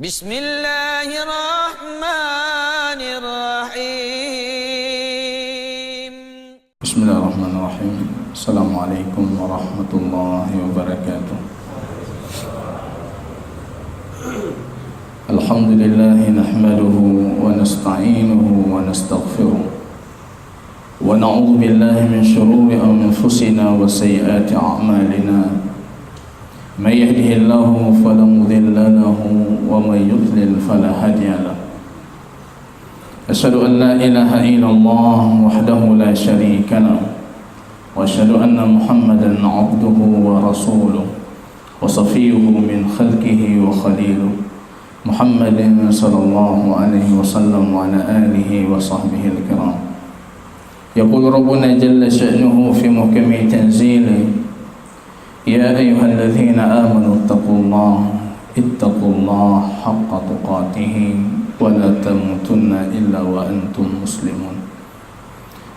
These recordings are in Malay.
Bismillahirrahmanirrahim. Bismillahirrahmanirrahim. Assalamualaikum warahmatullahi wabarakatuh. Alhamdulillahi nahmaduhu wa nasta'inuhu wa nastaghfiruh wa na'udzu billahi min shururi anfusina wa sayyiati a'malina. Man yahdihillahu fala mudilla lahu wa man yudlil fala hadiya lahu. Asyhadu an la ilaha illallah wahdahu la syarika lahu wa asyhadu anna Muhammadan 'abduhu wa rasuluh wa safiyyuhu min khalqihi wa khaliluh Muhammadin sallallahu alaihi wasallam wa ala alihi wa sahbihi al-kiram. Yaqulu rabbuna jalla sha'nuhu fi muhkami tanzilihi ya ayyuhalladzina amanu ittaqullaha haqqa tuqatih wa la tamutunna illa wa antum muslimun.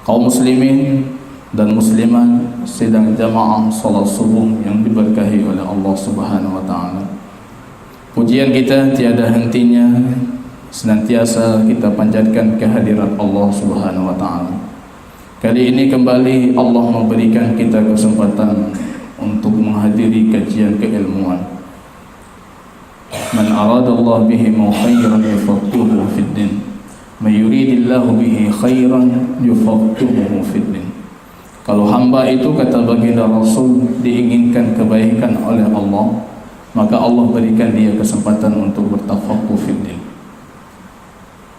Kaum muslimin dan muslimat sedang jamaah salat subuh yang diberkahi oleh Allah Subhanahu wa taala. Pujian kita tiada hentinya, senantiasa kita panjatkan kehadirat Allah Subhanahu wa taala. Kali ini kembali Allah memberikan kita kesempatan untuk menghadiri kajian keilmuan. Man aradallahu bihi khairan yufaqihuhu fid din. Man yuridillahu bihi khairan yufaqihuhu fid din. Kalau hamba itu, kata baginda Rasul, diinginkan kebaikan oleh Allah, maka Allah berikan dia kesempatan untuk bertafaqquh fid din.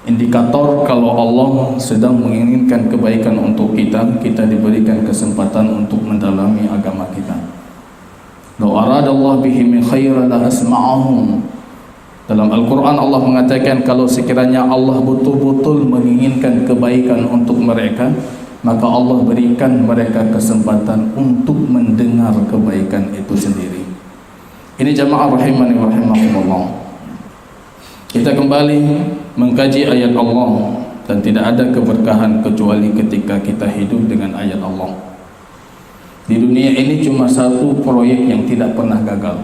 Indikator kalau Allah sedang menginginkan kebaikan untuk kita, kita diberikan kesempatan untuk mendalami agama kita. Law aradallahu bihim khairan la asma'ahum. Dalam Al-Quran Allah mengatakan kalau sekiranya Allah betul-betul menginginkan kebaikan untuk mereka, maka Allah berikan mereka kesempatan untuk mendengar kebaikan itu sendiri. Ini jamaah rahimani wa rahimakumullah. Kita kembali mengkaji ayat Allah, dan tidak ada keberkahan kecuali ketika kita hidup dengan ayat Allah. Di dunia ini cuma satu proyek yang tidak pernah gagal.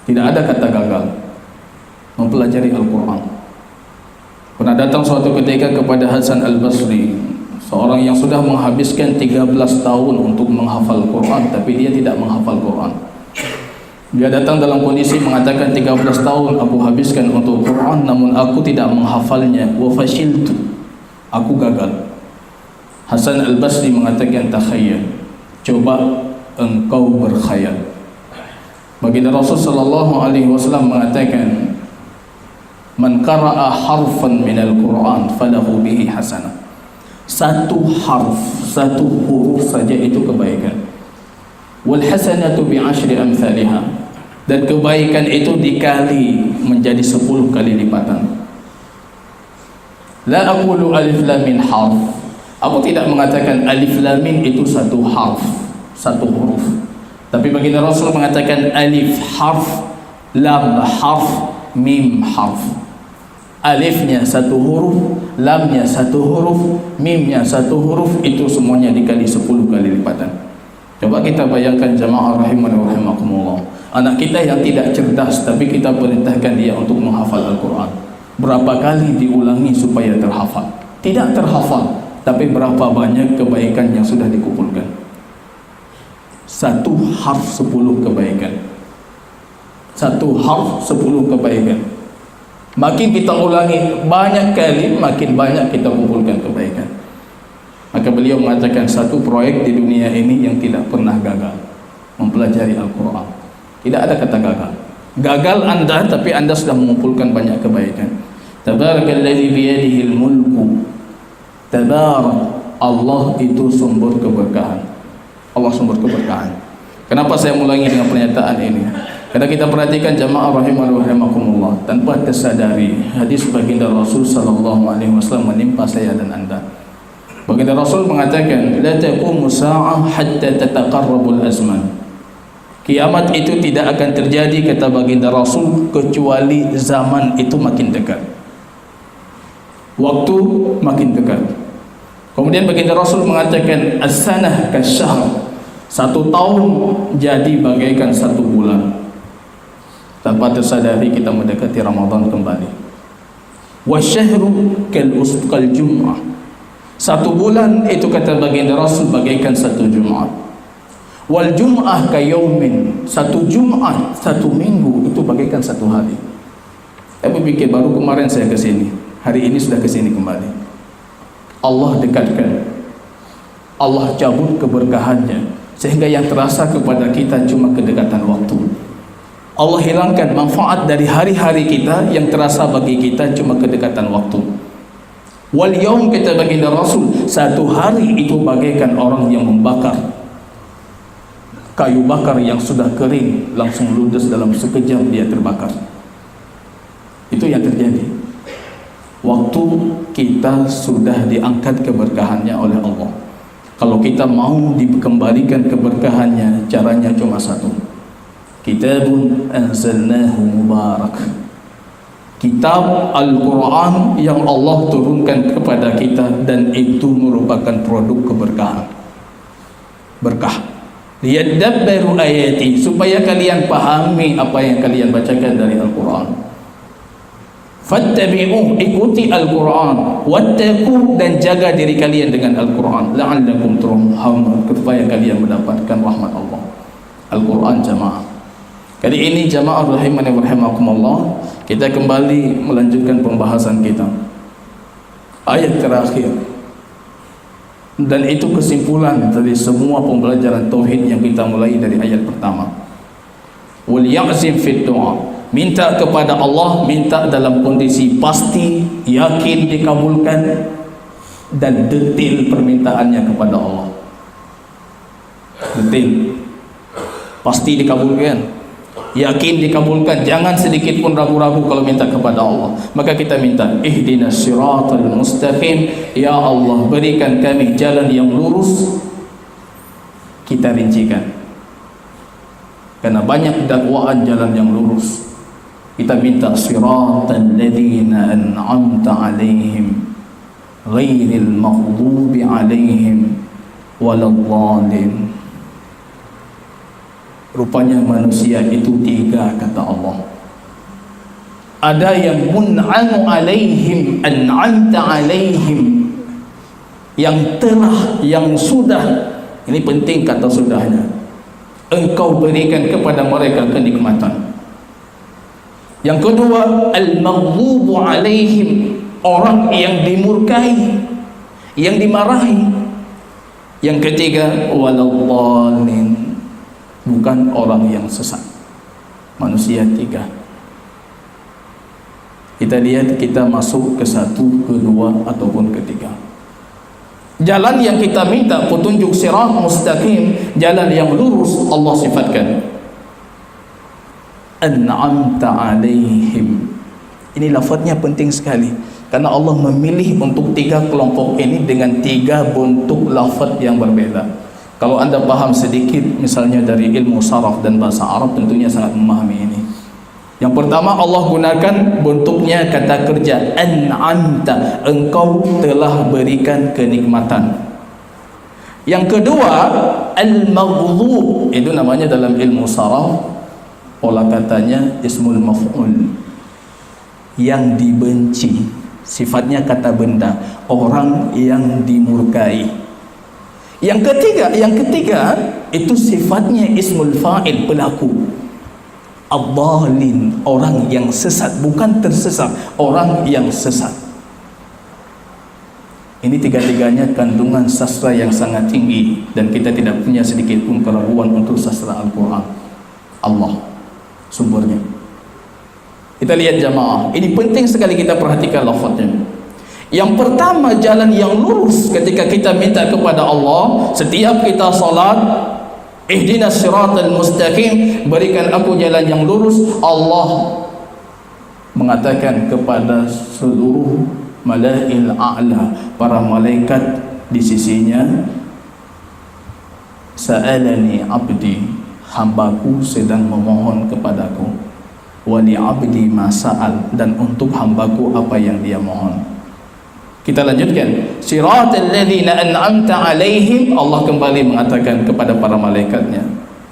Tidak ada kata gagal. Mempelajari Al-Quran. Pernah datang suatu ketika kepada Hasan Al-Basri, seorang yang sudah menghabiskan 13 tahun untuk menghafal Quran, tapi dia tidak menghafal Quran. Dia datang dalam kondisi mengatakan 13 tahun aku habiskan untuk Quran, namun aku tidak menghafalnya. Wa fashiltu, aku gagal. Hasan Al-Basri mengatakan takhayyal, coba engkau berkhayal. Baginda Rasul sallallahu alaihi wasallam mengatakan, man qara'a harfan minal Quran falahu bihi hasanah. Satu harf, satu huruf saja itu kebaikan. Wal hasanatu bi 'ashri amsalha. Dan kebaikan itu dikali menjadi 10 kali lipatan. La aqulu alif lam min harf. Aku tidak mengatakan alif lam mim itu satu harf, satu huruf. Tapi baginda Rasul mengatakan alif harf, lam harf, mim harf. Alifnya satu huruf, lamnya satu huruf, mimnya satu huruf, itu semuanya dikali 10 kali lipatan. Coba kita bayangkan jamaah rahimani wa rahimakumullah. Anak kita yang tidak cerdas, tapi kita perintahkan dia untuk menghafal Al-Quran. Berapa kali diulangi supaya terhafal? Tidak terhafal, tapi berapa banyak kebaikan yang sudah dikumpulkan. Satu harf 10 kebaikan. Satu harf 10 kebaikan. Makin kita ulangi banyak kali, makin banyak kita kumpulkan kebaikan. Maka beliau mengatakan satu proyek di dunia ini yang tidak pernah gagal, mempelajari Al-Quran. Tidak ada kata gagal. Gagal Anda, tapi Anda sudah mengumpulkan banyak kebaikan. Tabarakalladzi biyadihil mulku. Tabarak, Allah itu sumber keberkahan. Allah sumber keberkahan. Kenapa saya ulangi dengan pernyataan ini? Karena kita perhatikan jamaah rahimani wa rahimakumullah, tanpa tersadari hadis baginda Rasul sallallahu alaihi wasallam menimpa saya dan Anda. Baginda Rasul mengatakan, la taqumu sa'ah hatta tataqarrabul azman. Kiamat itu tidak akan terjadi, kata baginda Rasul, kecuali zaman itu makin dekat, waktu makin dekat. Kemudian baginda Rasul mengatakan, as-sanah kasyahr. Satu tahun jadi bagaikan satu bulan. tanpa tersadari kita mendekati Ramadan kembali. Wasyahru kal jum'ah, satu bulan itu kata baginda Rasul bagaikan satu Jumaat. Wal jum'ah kayaumin, satu Jumaat, satu minggu itu bagaikan satu hari. Saya berfikir baru kemarin saya ke sini, hari ini sudah ke sini kembali. Allah dekatkan, Allah cabut keberkahannya, sehingga yang terasa kepada kita cuma kedekatan waktu. Allah hilangkan manfaat dari hari-hari kita, yang terasa bagi kita cuma kedekatan waktu. Wal yaum, kata baginda Rasul, satu hari itu bagaikan orang yang membakar kayu bakar yang sudah kering, langsung ludes dalam sekejap dia terbakar. Itu yang terjadi waktu kita sudah diangkat keberkahannya oleh Allah. Kalau kita mau dikembalikan keberkahannya, caranya cuma satu: kitabun anzalnahu mubarak, kitab Al-Quran yang Allah turunkan kepada kita, dan itu merupakan produk keberkahan, berkah. Liyadabbaru ayati, supaya kalian pahami apa yang kalian bacakan dari Al-Quran. Fattabi'uh, ikuti Al-Quran. Wattaqu, dan jaga diri kalian dengan Al-Quran. La'allakum turhamun, supaya kalian mendapatkan rahmat Allah. Al-Quran jamaah. Kali ini jamaah rahimani wa rahimakumullah, kita kembali melanjutkan pembahasan kita. Ayat terakhir, dan itu kesimpulan dari semua pembelajaran tauhid yang kita mulai dari ayat pertama. Wal ya'zim fid du'a, minta kepada Allah, minta dalam kondisi pasti, yakin dikabulkan, dan detail permintaannya kepada Allah. Detail, pasti dikabulkan, yakin dikabulkan, jangan sedikit pun ragu-ragu kalau minta kepada Allah. Maka kita minta, ihdinas siratal mustaqim, ya Allah berikan kami jalan yang lurus. Kita rincikan, karena banyak dakwaan jalan yang lurus. Kita minta siratal ladzina an'amta alaihim ghairil maghdubi alaihim waladdallin. Rupanya manusia itu tiga, kata Allah. Ada yang mun'anu alaihim, an'amta alaihim, yang telah, yang sudah. Ini penting kata sudahnya, engkau berikan kepada mereka kenikmatan. Yang kedua, al-maghdubu alaihim, orang yang dimurkai, yang dimarahi. Yang ketiga, waladdallin, bukan orang yang sesat. Manusia tiga. Kita lihat kita masuk ke satu, kedua, ataupun ketiga. Jalan yang kita minta petunjuk sirat mustaqim, jalan yang lurus, Allah sifatkan an'amta alaihim. Ini lafaznya penting sekali, karena Allah memilih untuk tiga kelompok ini dengan tiga bentuk lafaz yang berbeda. Kalau anda paham sedikit misalnya dari ilmu saraf dan bahasa Arab, tentunya sangat memahami ini. Yang pertama, Allah gunakan bentuknya kata kerja an'amta, engkau telah berikan kenikmatan. Yang kedua, al-maghdhub, itu namanya dalam ilmu saraf, pola katanya ismul maf'ul, yang dibenci. Sifatnya kata benda, orang yang dimurkai. Yang ketiga itu sifatnya ismul fa'il, pelaku. Ad-dhalin, orang yang sesat, bukan tersesat, orang yang sesat. Ini tiga-tiganya kandungan sastra yang sangat tinggi, dan kita tidak punya sedikit pun keraguan untuk sastra Al-Quran. Allah sumbernya. Kita lihat jamaah, ini penting sekali kita perhatikan lafaznya. Yang pertama, jalan yang lurus ketika kita minta kepada Allah. Setiap kita salat, ihdinas siratal mustaqim, berikan aku jalan yang lurus. Allah mengatakan kepada seluruh malail a'la, para malaikat di sisinya, sa'alani abdi, hambaku sedang memohon kepadaku, wa li abdi ma sa'al, dan untuk hambaku apa yang dia mohon. Kita lanjutkan, siratal ladzina an'amta alaihim, Allah kembali mengatakan kepada para malaikatnya,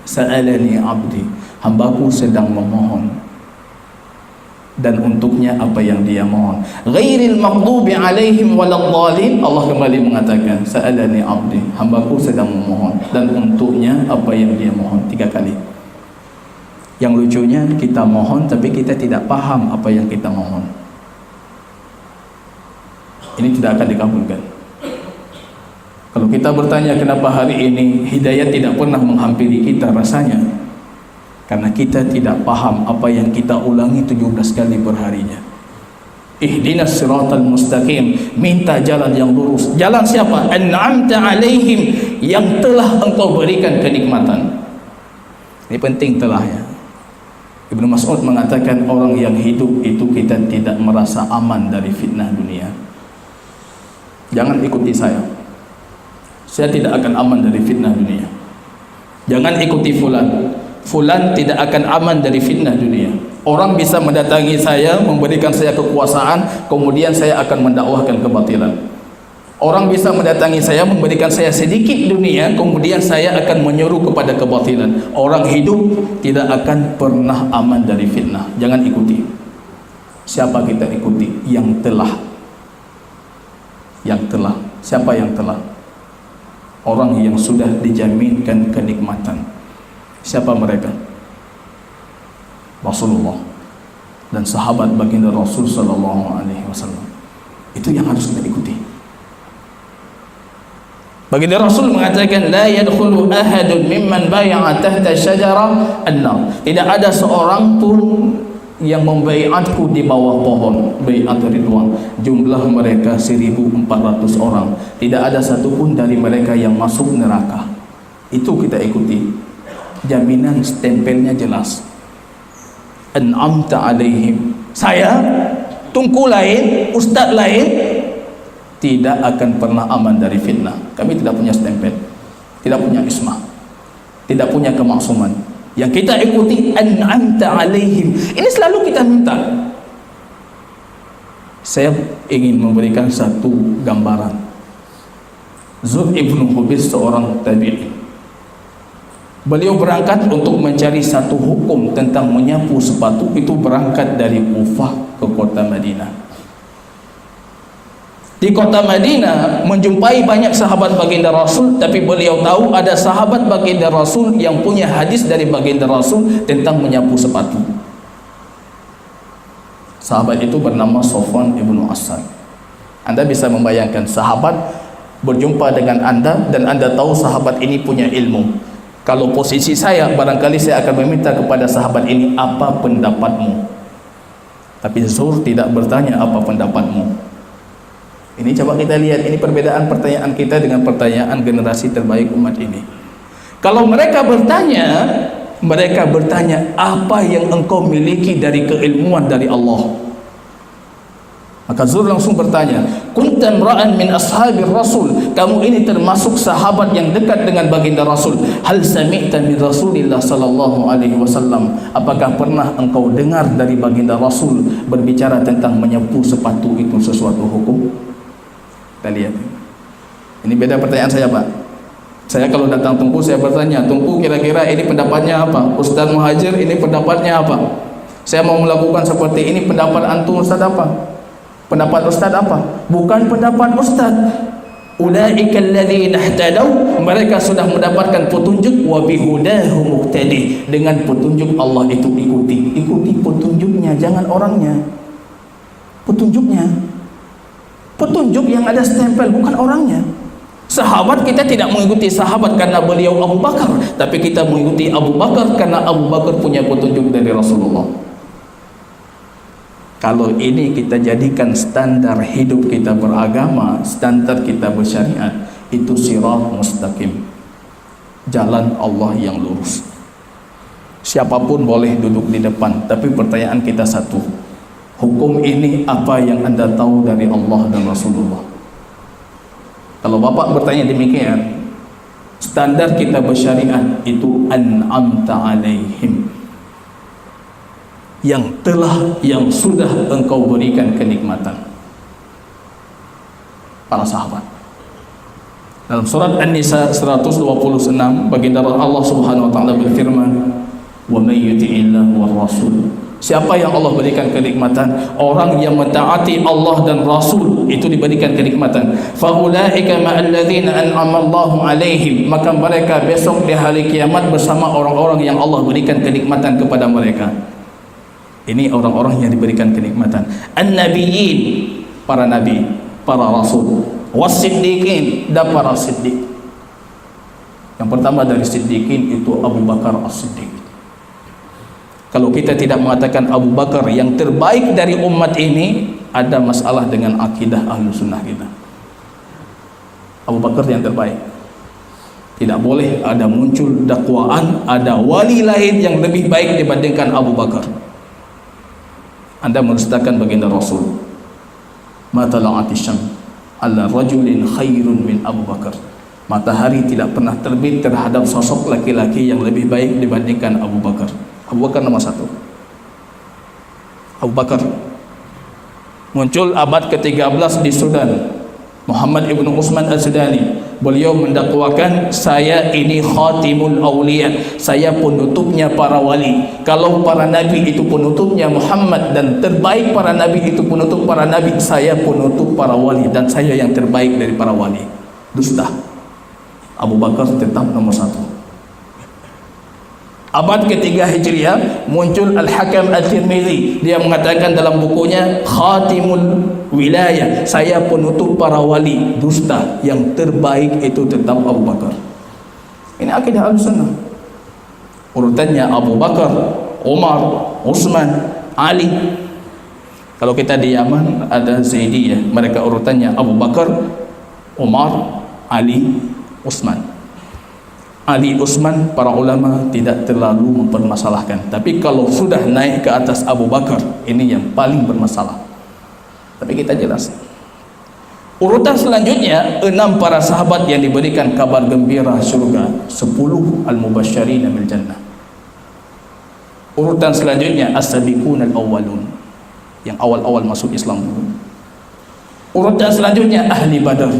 sa'alani abdi, hambaku sedang memohon. dan untuknya apa yang dia mohon. Ghairil maghdubi alaihim waladdallin, Allah kembali mengatakan, sa'alani abdi, hambaku sedang memohon, dan untuknya apa yang dia mohon. 3 kali. Yang lucunya, kita mohon tapi kita tidak paham apa yang kita mohon. Ini tidak akan dikabulkan. Kalau kita bertanya kenapa hari ini hidayah tidak pernah menghampiri kita, rasanya karena kita tidak paham apa yang kita ulangi 17 kali perharinya. Ihdinas siratal mustaqim, minta jalan yang lurus. Jalan siapa? An'amta alaihim, yang telah engkau berikan kenikmatan. Ini penting telah ya. Ibnu Mas'ud mengatakan orang yang hidup itu kita tidak merasa aman dari fitnah dunia. Jangan ikuti saya tidak akan aman dari fitnah dunia. Jangan ikuti fulan tidak akan aman dari fitnah dunia. Orang bisa mendatangi saya, memberikan saya kekuasaan, kemudian saya akan mendakwahkan kebatilan. Orang bisa mendatangi saya, memberikan saya sedikit dunia, kemudian saya akan menyuruh kepada kebatilan. Orang hidup tidak akan pernah aman dari fitnah. Jangan ikuti. Siapa kita ikuti? Yang telah. Siapa yang telah? Orang yang sudah dijaminkan kenikmatan. Siapa mereka? Rasulullah dan sahabat baginda Rasul sallallahu alaihi wasallam. Itu yang harus kita ikuti. Baginda Rasul mengatakan, la yadkhulu ahadun mimman bay'a tahta syajarah an-nar. Tidak ada seorang pun yang membaiatku di bawah pohon, baiat ridwan, jumlah mereka 1.400 orang, tidak ada satupun dari mereka yang masuk neraka. Itu kita ikuti. Jaminan stempelnya jelas. An'amta alaihim, saya, tungku lain, ustaz lain tidak akan pernah aman dari fitnah. Kami tidak punya stempel, tidak punya ismah, tidak punya kemaksuman. Yang kita ikuti an'amta alaihim. Ini selalu kita minta. Saya ingin memberikan satu gambaran. Zuhr ibn Hubis, seorang tabi'in. Beliau berangkat untuk mencari satu hukum tentang menyapu sepatu. Itu berangkat dari Kufah ke kota Madinah. Di kota Madinah menjumpai banyak sahabat baginda Rasul, tapi beliau tahu ada sahabat baginda Rasul yang punya hadis dari baginda Rasul tentang menyapu sepatu. Sahabat itu bernama Sofwan ibnu Asad. Anda bisa membayangkan sahabat berjumpa dengan Anda dan Anda tahu sahabat ini punya ilmu. Kalau posisi saya, barangkali saya akan meminta kepada sahabat ini, apa pendapatmu? Tapi Zuhr tidak bertanya apa pendapatmu. Ini coba kita lihat, ini perbedaan pertanyaan kita dengan pertanyaan generasi terbaik umat ini. Kalau mereka bertanya apa yang engkau miliki dari keilmuan dari Allah. Maka Zuhr langsung bertanya, kuntan ra'an min ashabir Rasul, kamu ini termasuk sahabat yang dekat dengan baginda Rasul. Hal sami'ta min Rasulillah sallallahu alaihi wasallam, apakah pernah engkau dengar dari baginda Rasul berbicara tentang menyapu sepatu itu sesuatu hukum? Kita lihat. Ini beda pertanyaan saya, Pak. Saya kalau datang Tungku, saya bertanya, Tungku kira-kira ini pendapatnya apa? Ustaz Muhajir, ini pendapatnya apa? Saya mau melakukan seperti ini, pendapat antum Ustaz apa? Pendapat Ustaz apa? Bukan pendapat Ustaz. Ulaika alladzina ihtadaw, mereka sudah mendapatkan petunjuk, wa bihudahu muqtadi, dengan petunjuk Allah itu ikuti. Ikuti petunjuknya, jangan orangnya. Petunjuknya. Petunjuk yang ada stempel, bukan orangnya. Sahabat, kita tidak mengikuti sahabat karena beliau Abu Bakar, tapi kita mengikuti Abu Bakar karena Abu Bakar punya petunjuk dari Rasulullah. Kalau ini kita jadikan standar hidup kita beragama, standar kita bersyariat, itu sirat mustaqim, jalan Allah yang lurus. Siapapun boleh duduk di depan, tapi pertanyaan kita satu, hukum ini apa yang Anda tahu dari Allah dan Rasulullah? Kalau Bapak bertanya demikian, standar kita bersyariat itu an'amta alaihim, yang telah, yang sudah engkau berikan kenikmatan. Para sahabat. Dalam surat An-Nisa 126, baginda Allah Subhanahu wa taala berfirman, "Wa may yuti'illah war rasul Siapa yang Allah berikan kenikmatan? Orang yang mentaati Allah dan Rasul, itu diberikan kenikmatan. Faulaika ma'alladzina an'ama Allahu alaihim, maka mereka besok di hari kiamat bersama orang-orang yang Allah berikan kenikmatan kepada mereka. Ini orang-orang yang diberikan kenikmatan. An-nabiyyin, para nabi, para rasul, was-siddiqin, dan para siddiq. Yang pertama dari siddiqin itu Abu Bakar As-Siddiq. Kalau kita tidak mengatakan Abu Bakar yang terbaik dari umat ini, ada masalah dengan akidah ahlu sunnah kita. Abu Bakar yang terbaik. Tidak boleh ada muncul dakwaan ada wali lain yang lebih baik dibandingkan Abu Bakar. Anda mendustakan baginda Rasul. Ma tala'ati syams ala rajulin khairun min Abu Bakar. Matahari tidak pernah terbit terhadap sosok laki-laki yang lebih baik dibandingkan Abu Bakar. Abu Bakar nomor satu. Abu Bakar muncul abad ke-13 di Sudan. Muhammad ibn Utsman al-Sudani, beliau mendakwakan, saya ini khatimul awliya, saya penutupnya para wali. Kalau para nabi itu penutupnya Muhammad dan terbaik para nabi itu penutup para nabi, saya penutup para wali dan saya yang terbaik dari para wali. Dusta. Abu Bakar tetap nomor satu. Abad ketiga Hijriah muncul Al-Hakam Al-Tirmidzi, dia mengatakan dalam bukunya Khatimul Wilayah, saya penutup para wali. Dusta. Yang terbaik itu tetap Abu Bakar. Ini akidah Ahlussunnah. Urutannya Abu Bakar, Umar, Utsman, Ali. Kalau kita di Yaman ada Zaidiyah, mereka urutannya Abu Bakar, Umar, Ali, Utsman. Ali, Utsman, para ulama tidak terlalu mempermasalahkan. Tapi kalau sudah naik ke atas Abu Bakar, ini yang paling bermasalah. Tapi kita jelas. Urutan selanjutnya 6 para sahabat yang diberikan kabar gembira surga, 10 al-mubasysyirin bil jannah. Urutan selanjutnya as-sabiqun al-awwalun, yang awal-awal masuk Islam dulu. Urutan selanjutnya ahli Badar.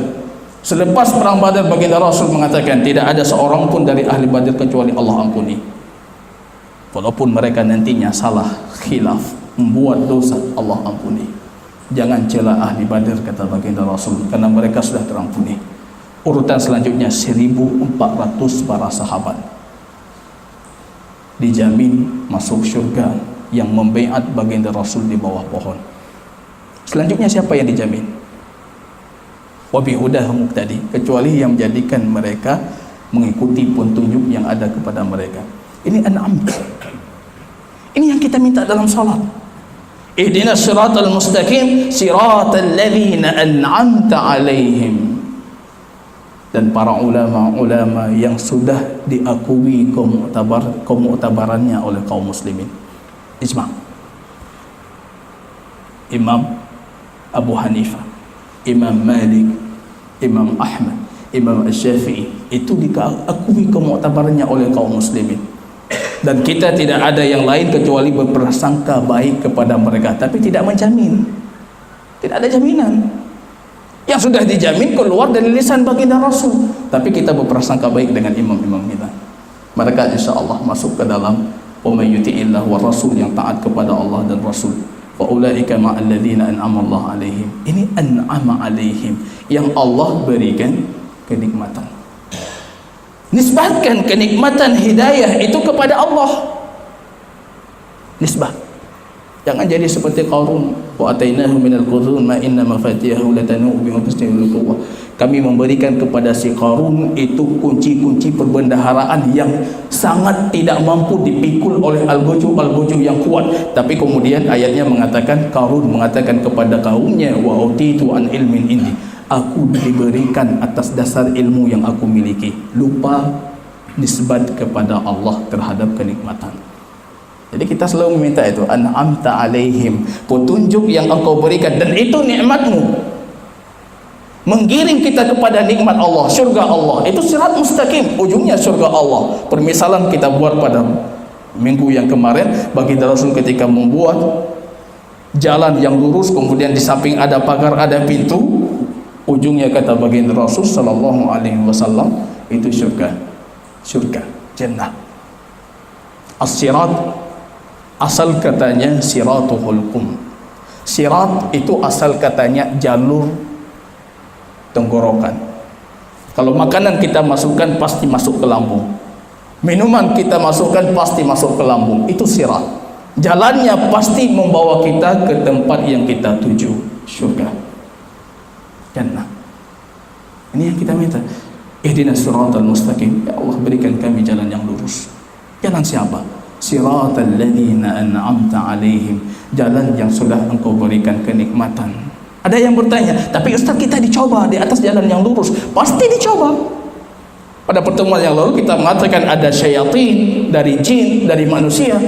Selepas perang Badar, baginda Rasul mengatakan tidak ada seorang pun dari ahli Badar kecuali Allah ampuni. Walaupun mereka nantinya salah, khilaf, membuat dosa, Allah ampuni. Jangan cela ahli Badar, kata baginda Rasul, karena mereka sudah terampuni. Urutan selanjutnya 1400 para sahabat dijamin masuk syurga, yang membaiat baginda Rasul di bawah pohon. Selanjutnya siapa yang dijamin? Wabihudahum muqtadi, kecuali yang menjadikan mereka mengikuti petunjuk yang ada kepada mereka. Ini an'am. Ini yang kita minta dalam salat. Ihdinas siratal mustaqim siratal ladzina an'amta alaihim. Dan para ulama-ulama yang sudah diakui kemu'tabarannya oleh kaum muslimin. Ijma'. Imam Abu Hanifah, Imam Malik, Imam Ahmad, Imam Asy-Syafi'i, itu diakui kemu'tabarannya oleh kaum muslimin. Dan kita tidak ada yang lain kecuali berprasangka baik kepada mereka, tapi tidak menjamin. Tidak ada jaminan. Yang sudah dijamin keluar dari lisan baginda Rasul, tapi kita berprasangka baik dengan imam-imam kita. Mereka insya-Allah masuk ke dalam wa may yuti'illah wa rasul, yang taat kepada Allah dan Rasul. Wa ulaika ma'al ladzina an'ama Allah alaihim. Ini an'ama alaihim, yang Allah berikan kenikmatan. Nisbatkan kenikmatan hidayah itu kepada Allah. Nisbah. Jangan jadi seperti Qarun. Wa atainahu minal qurun ma inna mafatihahu latanu bi mafatihi quwwah. Kami memberikan kepada si Qarun itu kunci-kunci perbendaharaan yang sangat tidak mampu dipikul oleh al-ghuju yang kuat. Tapi kemudian ayatnya mengatakan, Qarun mengatakan kepada kaumnya, wa utitu an ilmin indi, aku diberikan atas dasar ilmu yang aku miliki. Lupa nisbat kepada Allah terhadap kenikmatan. Jadi kita selalu meminta itu, an'amta alaihim, petunjuk yang engkau berikan, dan itu nikmatmu, menggiring kita kepada nikmat Allah, syurga Allah. Itu sirat mustaqim, ujungnya syurga Allah. Permisalan kita buat pada minggu yang kemarin, baginda Rasul ketika membuat jalan yang lurus, kemudian di samping ada pagar, ada pintu, ujungnya kata baginda Rasul sallallahu alaihi wasallam, itu syurga, jannah. As-sirat Asal katanya siratul hulqum. Sirat itu asal katanya jalur tenggorokan. Kalau makanan kita masukkan pasti masuk ke lambung. Minuman kita masukkan pasti masuk ke lambung. Itu sirat. Jalannya pasti membawa kita ke tempat yang kita tuju, syurga, jannah. Ini yang kita minta. Ihdinas siratal mustaqim. Ya Allah, berikan kami jalan yang lurus. Jalan siapa? Siratal ladzina an'amta alaihim. Jalan yang sudah Engkau berikan kenikmatan. Ada yang bertanya, tapi Ustaz, kita dicoba di atas jalan yang lurus. Pasti dicoba. Pada pertemuan yang lalu kita mengatakan ada syaitan dari jin, dari manusia.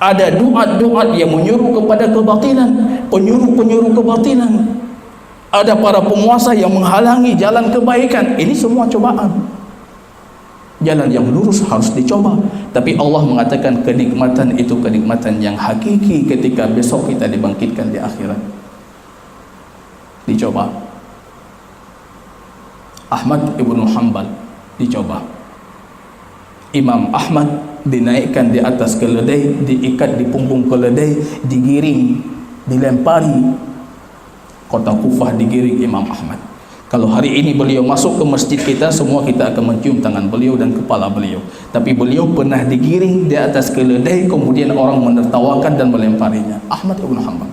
Ada doa-doa yang menyuruh kepada kebatilan, penyuruh-penyuruh kebatilan. Ada para penguasa yang menghalangi jalan kebaikan. Ini semua cobaan. Jalan yang lurus harus dicoba. Tapi Allah mengatakan kenikmatan itu kenikmatan yang hakiki ketika besok kita dibangkitkan di akhirat. Dicoba. Ahmad ibnu Hanbal dicoba. Imam Ahmad dinaikkan di atas keledai, diikat di punggung keledai, digiring, dilempari. Kota Kufah digiring Imam Ahmad. Kalau hari ini beliau masuk ke masjid kita, semua kita akan mencium tangan beliau dan kepala beliau. Tapi beliau pernah digiring di atas keledai, kemudian orang menertawakan dan melemparinya. Ahmad ibn Hanbal.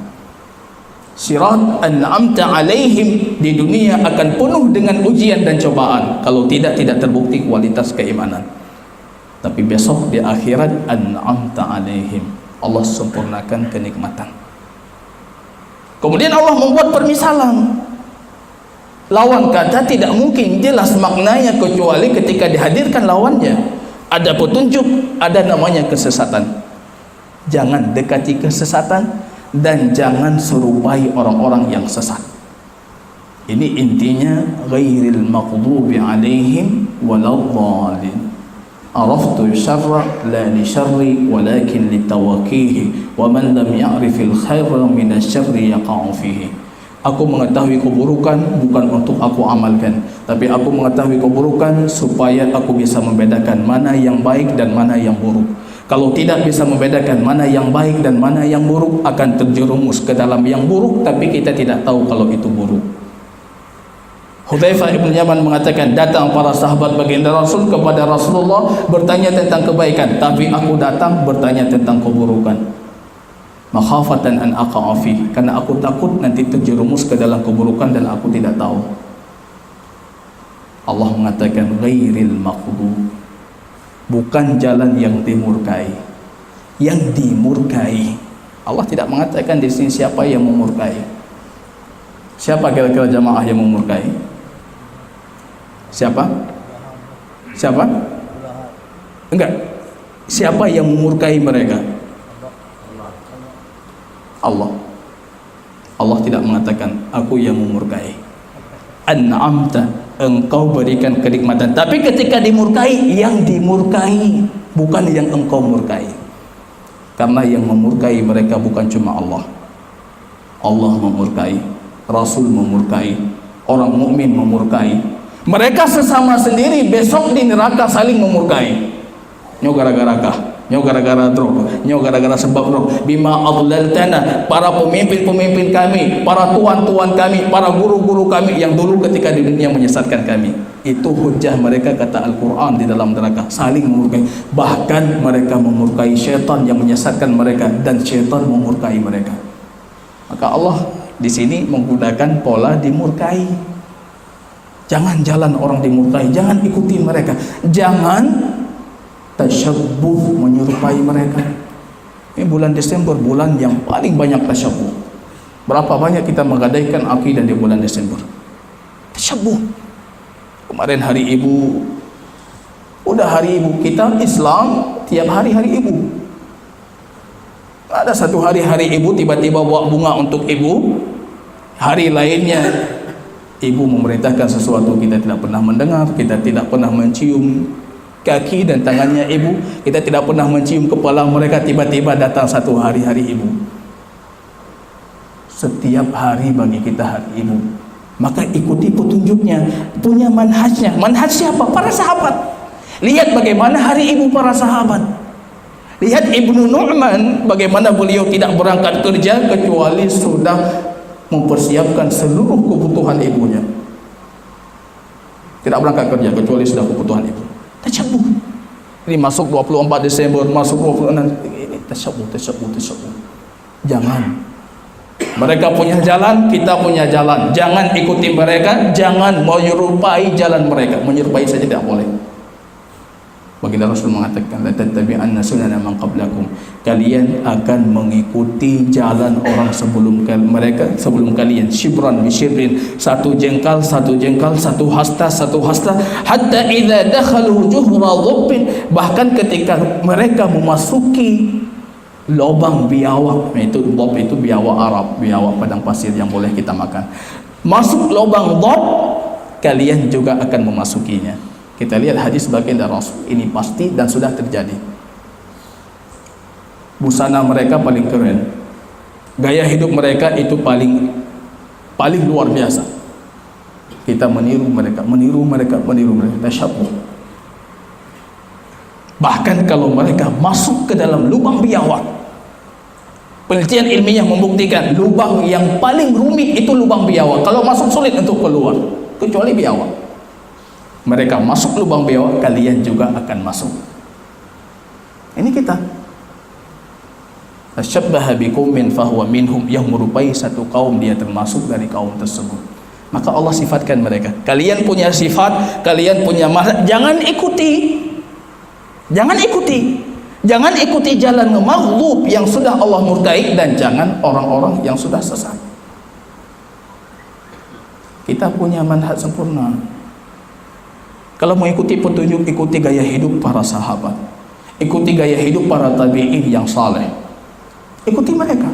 Sirat an'amta alaihim, di dunia akan penuh dengan ujian dan cobaan. Kalau tidak terbukti kualitas keimanan. Tapi besok di akhirat an'amta alaihim, Allah sempurnakan kenikmatan. Kemudian Allah membuat permisalan. Lawan kata tidak mungkin jelas maknanya kecuali ketika dihadirkan lawannya. Ada petunjuk, ada namanya kesesatan. Jangan dekati kesesatan dan jangan serupai orang-orang yang sesat. Ini intinya ghairil maghdubi alaihim waladhdallin. Araftu syarra la li syarri walakin li tawaqihi wa man lam ya'rifil khaira min asy-syarri yaqa'u fihi. Aku mengetahui keburukan bukan untuk aku amalkan, tapi aku mengetahui keburukan supaya aku bisa membedakan mana yang baik dan mana yang buruk. Kalau tidak bisa membedakan mana yang baik dan mana yang buruk, akan terjerumus ke dalam yang buruk, tapi kita tidak tahu kalau itu buruk. Hudzaifah ibn Yaman mengatakan, datang para sahabat baginda Rasul kepada Rasulullah bertanya tentang kebaikan, tapi aku datang bertanya tentang keburukan. Makhafatan an aqa'a fi, karena aku takut nanti terjerumus ke dalam keburukan dan aku tidak tahu. Allah mengatakan ghairil maqdub, bukan jalan yang dimurkai. Yang dimurkai, Allah tidak mengatakan di sini siapa yang memurkai. Siapa kira-kira jamaah yang memurkai? Siapa? Siapa? Enggak. Siapa yang memurkai mereka? Allah. Allah tidak mengatakan aku yang memurkai. An'amta, engkau berikan kenikmatan. Tapi ketika dimurkai, yang dimurkai bukan yang engkau murkai. Karena yang memurkai mereka bukan cuma Allah. Allah memurkai, Rasul memurkai, orang mukmin memurkai. Mereka sesama sendiri besok di neraka saling memurkai. Nyo gara-gara kah? Nyo gara-gara drog, nyo gara-gara sebab drog. Bima adlaltana, para pemimpin-pemimpin kami, para tuan-tuan kami, para guru-guru kami yang dulu ketika di dunia menyesatkan kami. Itu hujah mereka, kata Al-Quran, di dalam neraka saling memurkai. Bahkan mereka memurkai syaitan yang menyesatkan mereka, dan syaitan memurkai mereka. Maka Allah di sini menggunakan pola dimurkai. Jangan jalan orang dimurkai, jangan ikuti mereka, jangan tasyabbuh menyerupai mereka. Ini bulan Desember, bulan yang paling banyak tasyabbuh. Berapa banyak kita menggadaikan akidah di bulan Desember? Tasyabbuh. Kemarin hari ibu, udah hari ibu, kita Islam tiap hari hari ibu. Ada satu hari ibu tiba-tiba bawa bunga untuk ibu, hari lainnya ibu memerintahkan sesuatu kita tidak pernah mendengar, kita tidak pernah mencium kaki dan tangannya ibu, kita tidak pernah mencium kepala mereka, tiba-tiba datang satu hari ibu. Setiap hari bagi kita hari ibu. Maka ikuti petunjuknya, punya manhajnya. Manhaj siapa? Para sahabat. Lihat bagaimana hari ibu para sahabat. Lihat Ibnu Nu'man, bagaimana beliau tidak berangkat kerja kecuali sudah mempersiapkan seluruh kebutuhan ibunya. Tidak berangkat kerja kecuali sudah kebutuhan ibu. Tasyabuh. Ini masuk 24 Desember, masuk 26, ini tasyabuh. Jangan. Mereka punya jalan, kita punya jalan. Jangan ikuti mereka, jangan menyerupai jalan mereka. Menyerupai saja tidak boleh. Baginda Rasul mengatakan, la tattabi'anna sunana man qablakum. Kalian akan mengikuti jalan orang sebelum kalian. Shibran bi shibrin, satu jengkal, satu hasta, hatta idza dakhalu juhra dhubbin, bahkan ketika mereka memasuki lubang biawak, itu dhab itu biawak Arab, biawak padang pasir yang boleh kita makan. Masuk lubang dhab, kalian juga akan memasukinya. Kita lihat hadis baginda Rasul, ini pasti dan sudah terjadi. Busana mereka paling keren, gaya hidup mereka itu paling luar biasa. Kita meniru mereka. Tasyabuh. Bahkan kalau mereka masuk ke dalam lubang biawak, penelitian ilmiah membuktikan lubang yang paling rumit itu lubang biawak. Kalau masuk sulit untuk keluar, kecuali biawak. Mereka masuk lubang biawak, kalian juga akan masuk. Ini kita. Tasyabbaha biqaumin fahuwa minhum, yang merupai satu kaum dia termasuk dari kaum tersebut. Maka Allah sifatkan mereka. Kalian punya sifat, kalian punya mazhab, jangan ikuti. Jangan ikuti jalan maghlub yang sudah Allah murkai, dan jangan orang-orang yang sudah sesat. Kita punya manhaj sempurna. Kalau mau ikuti petunjuk, ikuti gaya hidup para sahabat, ikuti gaya hidup para tabi'in yang saleh, ikuti mereka.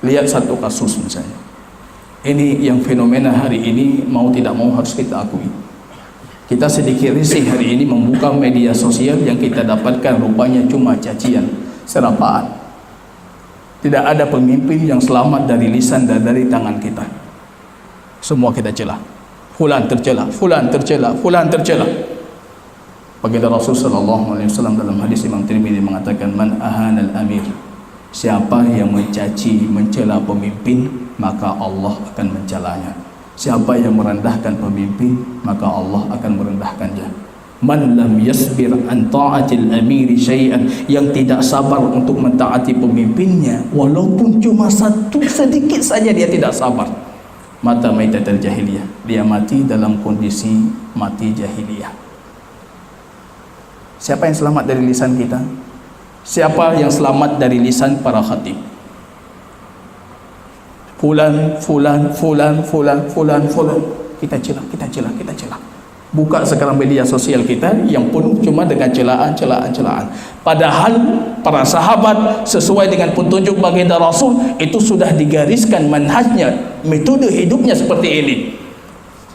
Lihat satu kasus misalnya, ini yang fenomena hari ini mau tidak mau harus kita akui. Kita sedikit risih hari ini membuka media sosial, yang kita dapatkan rupanya cuma cacian, serapaan. Tidak ada pemimpin yang selamat dari lisan dan dari tangan kita. Semua kita celah. Fulan tercela. Baginda Rasul sallallahu alaihi wasallam dalam hadis Imam Tirmidzi mengatakan, man ahanal amir, siapa yang mencaci, mencela pemimpin, maka Allah akan mencalanya. Siapa yang merendahkan pemimpin, maka Allah akan merendahkannya. Man lam yasbir an ta'atil amiri syai'an, yang tidak sabar untuk mentaati pemimpinnya, walaupun cuma sedikit saja dia tidak sabar, mata maitatul jahiliyah, dia mati dalam kondisi mati jahiliyah. Siapa yang selamat dari lisan kita? Siapa yang selamat dari lisan para khatib? Fulan. Kita celah. Buka sekarang media sosial kita yang penuh cuma dengan celaan. Padahal para sahabat sesuai dengan petunjuk baginda Rasul itu sudah digariskan manhajnya, metode hidupnya seperti ini.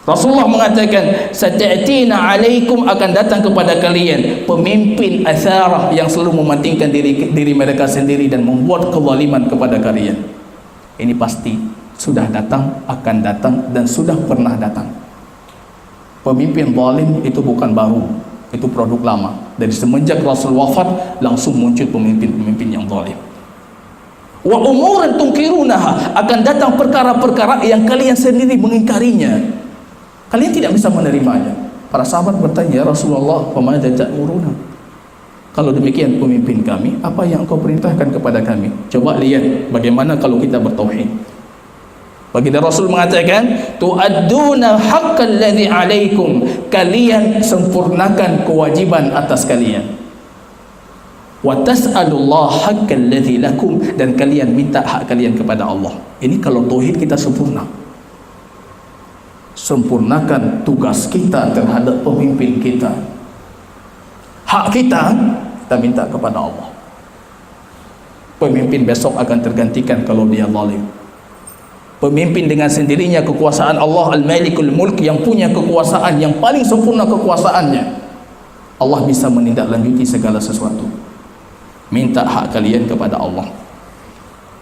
Rasulullah mengatakan, sata'tina alaikum, akan datang kepada kalian pemimpin atharah yang selalu mementingkan diri mereka sendiri dan membuat kezaliman kepada kalian. Ini pasti sudah datang, akan datang, dan sudah pernah datang. Pemimpin zalim itu bukan baru, itu produk lama. Dari semenjak Rasul wafat langsung muncul pemimpin-pemimpin yang zalim. Wa umuran tunkirunaha, akan datang perkara-perkara yang kalian sendiri mengingkarinya. Kalian tidak bisa menerimanya. Para sahabat bertanya, ya Rasulullah, wa madza ta'muruna? Kalau demikian pemimpin kami, apa yang engkau perintahkan kepada kami? Coba lihat bagaimana kalau kita bertauhid. Baginda Rasul mengatakan, tu'adduna haqqal ladzi 'alaikum, kalian sempurnakan kewajiban atas kalian. Wa tas'alullah haqqal ladzi lakum, dan kalian minta hak kalian kepada Allah. Ini kalau tauhid kita sempurna. Sempurnakan tugas kita terhadap pemimpin kita. Hak kita minta kepada Allah. Pemimpin besok akan tergantikan kalau dia zalim. Pemimpin dengan sendirinya kekuasaan Allah Al-Malikul Mulk, yang punya kekuasaan yang paling sempurna kekuasaannya. Allah bisa menindaklanjuti segala sesuatu. Minta hak kalian kepada Allah.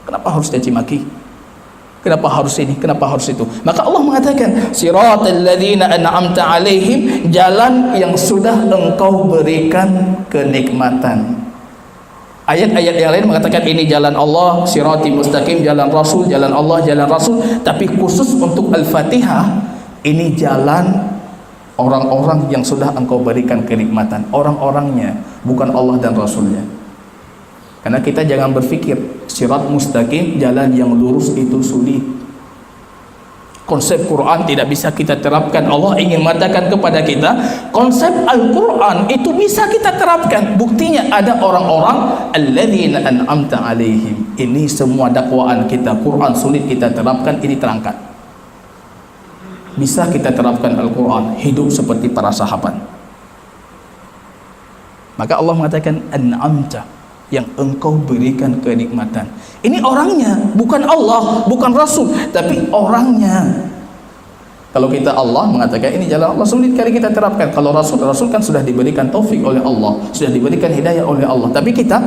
Kenapa harus caci maki? Kenapa harus ini? Kenapa harus itu? Maka Allah mengatakan, siratal ladzina an'amta alaihim, jalan yang sudah engkau berikan kenikmatan. Ayat-ayat yang lain mengatakan ini jalan Allah, sirati mustaqim, jalan Rasul, jalan Allah, jalan Rasul. Tapi khusus untuk Al-Fatihah, ini jalan orang-orang yang sudah engkau berikan kenikmatan. Orang-orangnya, bukan Allah dan Rasulnya. Karena kita jangan berpikir sirat mustaqim, jalan yang lurus itu sulit. Konsep Quran tidak bisa kita terapkan. Allah ingin mengatakan kepada kita, konsep Al-Quran itu bisa kita terapkan. Buktinya ada orang-orang alladzina an'amta alaihim. Ini semua dakwaan kita, Quran sulit kita terapkan, ini terangkat. Bisa kita terapkan Al-Quran, hidup seperti para sahabat. Maka Allah mengatakan an'amta, yang engkau berikan kenikmatan. Ini orangnya, bukan Allah, bukan Rasul, tapi orangnya. Kalau kita Allah mengatakan ini jalan Allah, sulit kali kita terapkan. Kalau Rasul kan sudah diberikan taufik oleh Allah, sudah diberikan hidayah oleh Allah. Tapi kita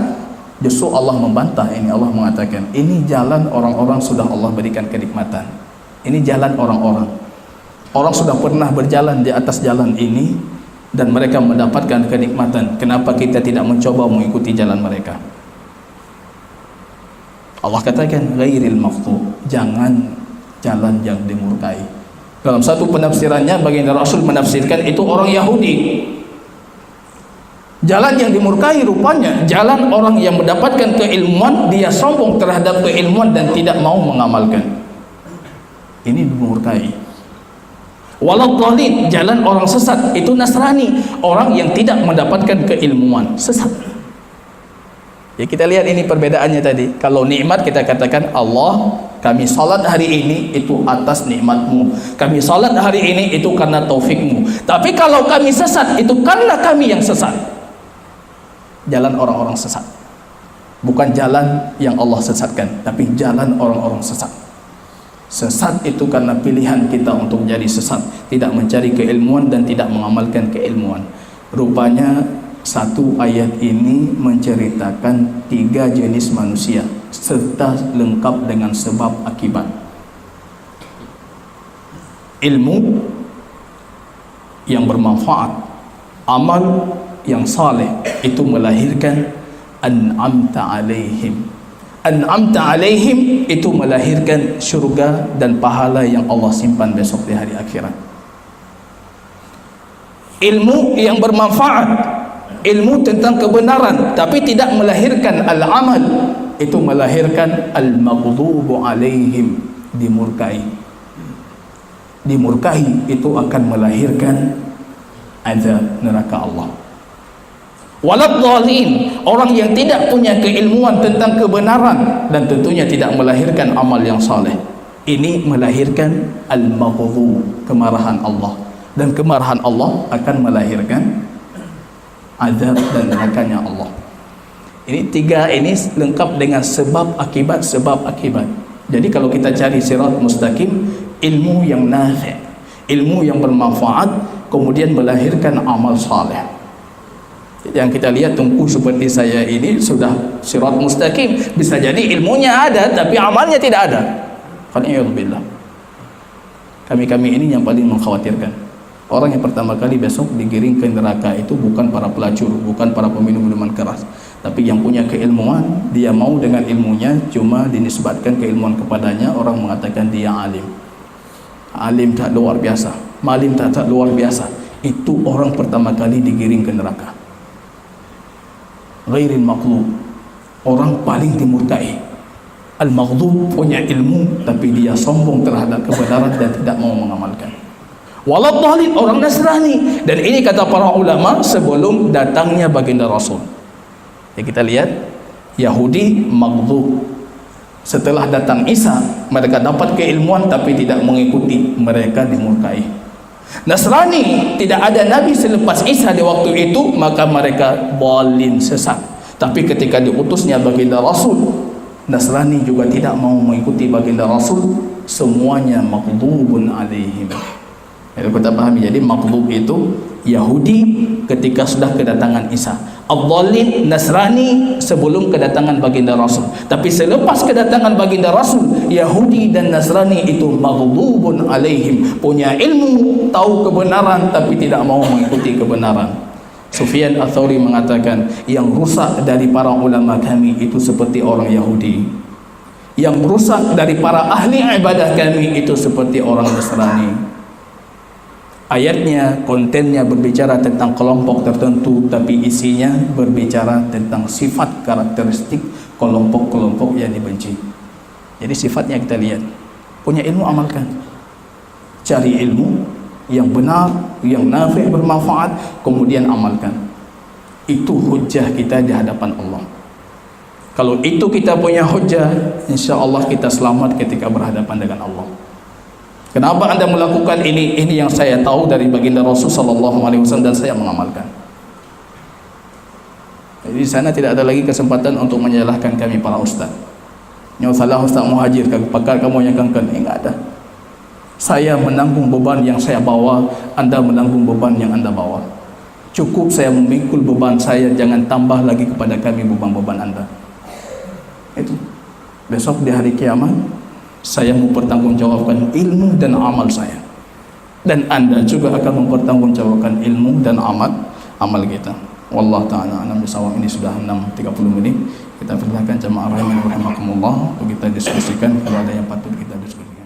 justru Allah membantah ini. Allah mengatakan ini jalan orang-orang sudah Allah berikan kenikmatan. Ini jalan orang-orang. Orang sudah pernah berjalan di atas jalan ini dan mereka mendapatkan kenikmatan. Kenapa kita tidak mencoba mengikuti jalan mereka? Allah katakan ghairil maghdub, jangan jalan yang dimurkai. Dalam satu penafsirannya, baginda Rasul menafsirkan itu orang Yahudi. Jalan yang dimurkai rupanya jalan orang yang mendapatkan keilmuan, dia sombong terhadap keilmuan dan tidak mau mengamalkan. Ini dimurkai. Waladhdallin, jalan orang sesat itu Nasrani, orang yang tidak mendapatkan keilmuan, sesat. Ya, kita lihat ini perbedaannya tadi. Kalau nikmat kita katakan Allah, kami salat hari ini itu atas nikmatmu, kami salat hari ini itu karena taufikmu. Tapi kalau kami sesat itu karena kami yang sesat. Jalan orang-orang sesat, bukan jalan yang Allah sesatkan, tapi jalan orang-orang sesat. Sesat itu karena pilihan kita untuk jadi sesat, tidak mencari keilmuan dan tidak mengamalkan keilmuan. Rupanya satu ayat ini menceritakan 3 jenis manusia serta lengkap dengan sebab akibat. Ilmu yang bermanfaat, amal yang saleh, itu melahirkan an'amta alaihim. An'amta alaihim itu melahirkan syurga dan pahala yang Allah simpan besok di hari akhirat. Ilmu yang bermanfaat, ilmu tentang kebenaran, tapi tidak melahirkan al-amal, itu melahirkan al-maghdubu alaihim, dimurkai. Dimurkai itu akan melahirkan azab neraka Allah. Waladhdallin, orang yang tidak punya keilmuan tentang kebenaran dan tentunya tidak melahirkan amal yang saleh. Ini melahirkan al-maghdhub, kemarahan Allah, dan kemarahan Allah akan melahirkan azab dan nerakanya Allah. Ini 3 ini lengkap dengan sebab akibat, sebab akibat. Jadi kalau kita cari sirat mustaqim, ilmu yang nafi', ilmu yang bermanfaat, kemudian melahirkan amal saleh. Yang kita lihat tungku seperti saya ini sudah sirat mustaqim, bisa jadi ilmunya ada tapi amalnya tidak ada. Qaniyullah. Kami ini yang paling mengkhawatirkan. Orang yang pertama kali besok digiring ke neraka itu bukan para pelacur, bukan para peminum minuman keras, tapi yang punya keilmuan. Dia mau dengan ilmunya, cuma dinisbatkan keilmuan kepadanya, orang mengatakan dia alim. Alim tak luar biasa, malim tak luar biasa. Itu orang pertama kali digiring ke neraka. Ghairil maghdub, orang paling dimurkai. Al-maghdub punya ilmu tapi dia sombong terhadap kebenaran dan tidak mau mengamalkan. Waladhdallin, orang Nasrani, dan ini kata para ulama sebelum datangnya baginda Rasul. Ya, kita lihat Yahudi maghdub. Setelah datang Isa, mereka dapat keilmuan tapi tidak mengikuti, mereka dimurkai. Nasrani, tidak ada nabi selepas Isa di waktu itu, maka mereka dhalin, sesat. Tapi ketika diutusnya baginda Rasul, Nasrani juga tidak mau mengikuti baginda Rasul, semuanya maghdubun alaihim. Jadi kita pahami, jadi maghdub itu Yahudi ketika sudah kedatangan Isa. Ad-Dhalin Nasrani sebelum kedatangan baginda Rasul. Tapi selepas kedatangan baginda Rasul, Yahudi dan Nasrani itu maghdubun alaihim, punya ilmu, tahu kebenaran tapi tidak mau mengikuti kebenaran. Sufyan Ats-Tsauri mengatakan, yang rusak dari para ulama kami itu seperti orang Yahudi, yang rusak dari para ahli ibadah kami itu seperti orang Nasrani. Ayatnya, kontennya berbicara tentang kelompok tertentu, tapi isinya berbicara tentang sifat karakteristik kelompok-kelompok yang dibenci. Jadi sifatnya kita lihat, punya ilmu amalkan, cari ilmu yang benar, yang nafi', bermanfaat, kemudian amalkan. Itu hujjah kita di hadapan Allah. Kalau itu kita punya hujjah, insya Allah kita selamat ketika berhadapan dengan Allah. Kenapa anda melakukan ini? Ini yang saya tahu dari baginda Rasul SAW dan saya mengamalkan. Jadi di sana tidak ada lagi kesempatan untuk menyalahkan kami para ustaz. Yang salah Ustaz Muhajir, pakar kamu yang kangkan, enggak ada. Saya menanggung beban yang saya bawa, anda menanggung beban yang anda bawa. Cukup saya memikul beban saya, jangan tambah lagi kepada kami beban-beban anda. Itu. Besok di hari kiamat, saya mempertanggungjawabkan ilmu dan amal saya, dan anda juga akan mempertanggungjawabkan ilmu dan amal kita. Wallahu ta'ala alam bisawab. Ini sudah 6.30 menit. Kita persilakan jemaah rahimani rahimakumullah untuk kita diskusikan kalau ada yang patut kita diskusikan.